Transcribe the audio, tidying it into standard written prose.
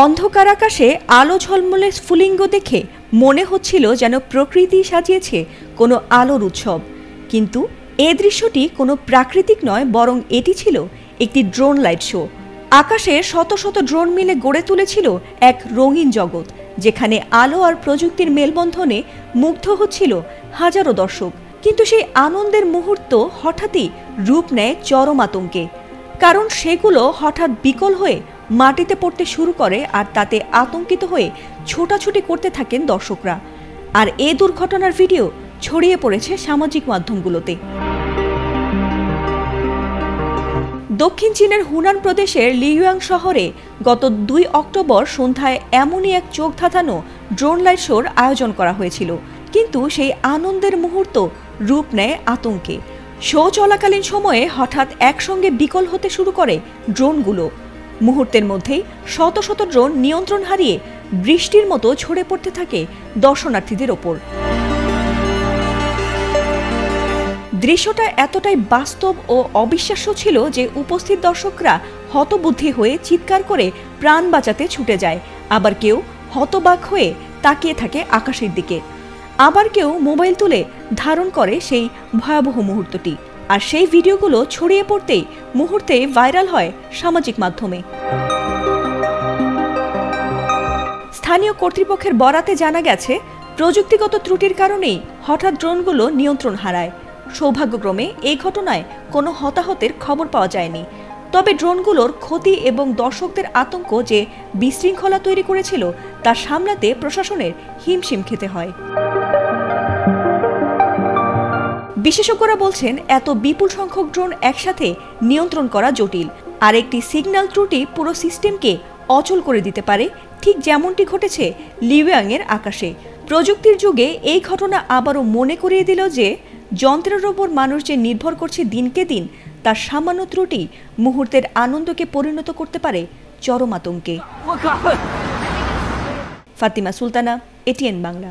অন্ধকার আকাশে আলো ঝলমলে স্ফুলিঙ্গ দেখে মনে হচ্ছিল যেন প্রকৃতি সাজিয়েছে কোনো আলোর উৎসব। কিন্তু এ দৃশ্যটি কোনো প্রাকৃতিক নয়, বরং এটি ছিল একটি ড্রোন লাইট শো। আকাশে শত শত ড্রোন মিলে গড়ে তুলেছিল এক রঙিন জগৎ, যেখানে আলো আর প্রযুক্তির মেলবন্ধনে মুগ্ধ হচ্ছিল হাজারো দর্শক। কিন্তু সেই আনন্দের মুহূর্ত হঠাৎই রূপ নেয় চরম আতঙ্কে, কারণ সেগুলো হঠাৎ বিকল হয়ে মাটিতে পড়তে শুরু করে, আর তাতে আতঙ্কিত হয়ে ছোটাছুটি করতে থাকেন দর্শকরা। আর এ দুর্ঘটনার ভিডিও ছড়িয়ে পড়েছে সামাজিক মাধ্যমগুলোতে। দক্ষিণ চীনের হুনান প্রদেশের লিউয়াং শহরে গত ২ অক্টোবর সন্ধ্যায় এমনই এক চোখ ধাঁধানো ড্রোন লাইট শোর আয়োজন করা হয়েছিল। কিন্তু সেই আনন্দের মুহূর্ত রূপ নেয় আতঙ্কে। শো চলাকালীন সময়ে হঠাৎ একসঙ্গে বিকল হতে শুরু করে ড্রোনগুলো। মুহূর্তের মধ্যেই শত শত ড্রোন নিয়ন্ত্রণ হারিয়ে বৃষ্টির মতো ঝরে পড়তে থাকে দর্শনার্থীদের ওপর। দৃশ্যটা এতটাই বাস্তব ও অবিশ্বাস্য ছিল যে উপস্থিত দর্শকরা হতবুদ্ধি হয়ে চিৎকার করে প্রাণ বাঁচাতে ছুটে যায়। আবার কেউ হতবাক হয়ে তাকিয়ে থাকে আকাশের দিকে, আবার কেউ মোবাইল তুলে ধারণ করে সেই ভয়াবহ মুহূর্তটি। আর সেই ভিডিওগুলো ছড়িয়ে পড়তেই মুহূর্তে ভাইরাল হয় সামাজিক মাধ্যমে। স্থানীয় কর্তৃপক্ষের বরাতে জানা গেছে, প্রযুক্তিগত ত্রুটির কারণেই হঠাৎ ড্রোনগুলো নিয়ন্ত্রণ হারায়। সৌভাগ্যক্রমে এই ঘটনায় কোনো হতাহতের খবর পাওয়া যায়নি। তবে ড্রোনগুলোর ক্ষতি এবং দর্শকদের আতঙ্ক যে বিশৃঙ্খলা তৈরি করেছিল তা সামলাতে প্রশাসনের হিমশিম খেতে হয়। বিশেষজ্ঞরা বলছেন, এত বিপুল সংখ্যক ড্রোন একসাথে নিয়ন্ত্রণ করা জটিল, আর একটি সিগন্যাল ত্রুটি পুরো সিস্টেমকে অচল করে দিতে পারে, ঠিক যেমনটি ঘটেছে লিউয়াংয়ের আকাশে। প্রযুক্তির যুগে এই ঘটনা আবারও মনে করিয়ে দিল যে যন্ত্রের ওপর মানুষ যে নির্ভর করছে দিনকে দিন, তার সামান্য ত্রুটি মুহূর্তের আনন্দকে পরিণত করতে পারে চরম আতঙ্কে। ফাতিমা সুলতানা, এটিএন বাংলা।